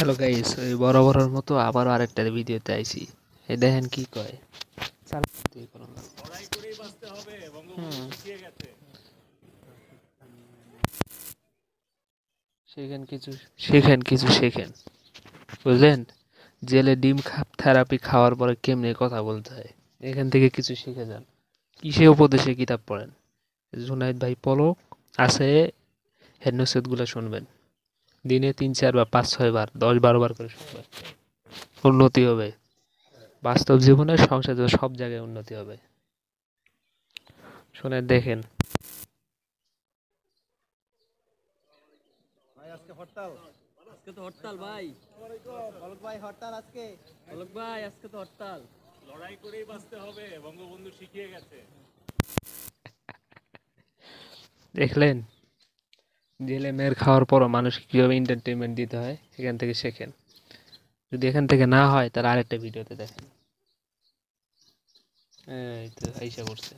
Hello guys, ওই বরাবরের মতো আবারও আরেকটা ভিডিওতে আইছি। এই দেখেন কি কয়। চালাতেই করো না। লড়াই করেই বাঁচতে হবে, বঙ্গবন্ধু হুম, শিখিয়ে গেছে। শেখেন বুঝলেন। জেলে ডিম থেরাপি খাওয়ার পরে কেমনে কথা বলতে হয়, এখান থেকে কিছু শিখে যান। কিসে উপদেশে কিতাব পড়েন, জুনাইদ ভাই পলক আছে, হেডনোসেট গুলো শুনবেন। দিনে 3-4 বা 5-6 বার 10-12 বার করে শুনবেন। উন্নতি হবে, বাস্তব জীবনে সংসার সব জায়গায় উন্নতি হবে। শুনে দেখেন। ভাই আজকে হরতাল। আজকে তো হরতাল ভাই। ফলক ভাই হরতাল আজকে। পলক ভাই আজকে তো হরতাল। লড়াই করেই বাঁচতে হবে, বঙ্গবন্ধু শিখিয়ে গেছে। দেখলেন, জেলে মেয়ের খাওয়ার পরও মানুষ কিভাবে এন্টারটেনমেন্ট দিতে হয়, এখান থেকে শেখেন। যদি এখান থেকে না হয় তাহলে আরেকটা ভিডিওতে দেখেন। এই তো আইসা পড়ছে।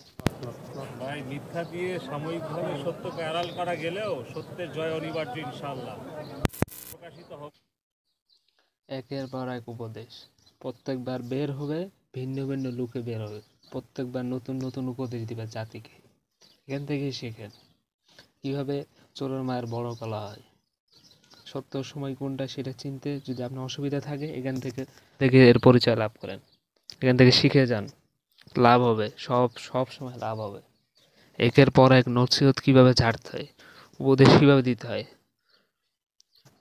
ভাই, মিথ্যা দিয়ে সাময়িকভাবে সত্যকে আড়াল করা গেলেও সত্যের জয় অনিবার্য, ইনশাআল্লাহ প্রকাশিত হবে। একের পর এক উপদেশ, প্রত্যেকবার বের হবে, ভিন্ন ভিন্ন লুকে বের হবে, প্রত্যেকবার নতুন নতুন উপদেশ দিবে জাতিকে। এখান থেকেই শেখেন কিভাবে চোরের মায়ের বড় গলা হয়। সত্য সময় কোনটা সেটা চিনতে যদি আপনার অসুবিধা থাকে, এখান থেকে থেকে এর পরিচয় লাভ করেন। এখান থেকে শিখে যান, লাভ হবে, সব সব সময় লাভ হবে। একের পর এক নছিহত কিভাবে ঝাড়তে হয়, উপদেশ কিভাবে দিতে হয়।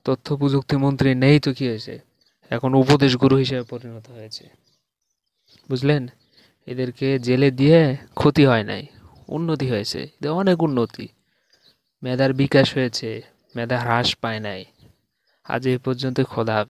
তথ্য প্রযুক্তি মন্ত্রী নেই তো কি হয়েছে, এখন উপদেশ গুরু হিসেবে পরিণত হয়েছে। বুঝলেন, এদেরকে জেলে দিয়ে ক্ষতি হয় নাই, উন্নতি হয়েছে, এদের অনেক উন্নতি। মেধার বিকাশ হয়েছে, মেধা হ্রাস পায় নাই। আজ এই পর্যন্ত। খোদা হাফেজ।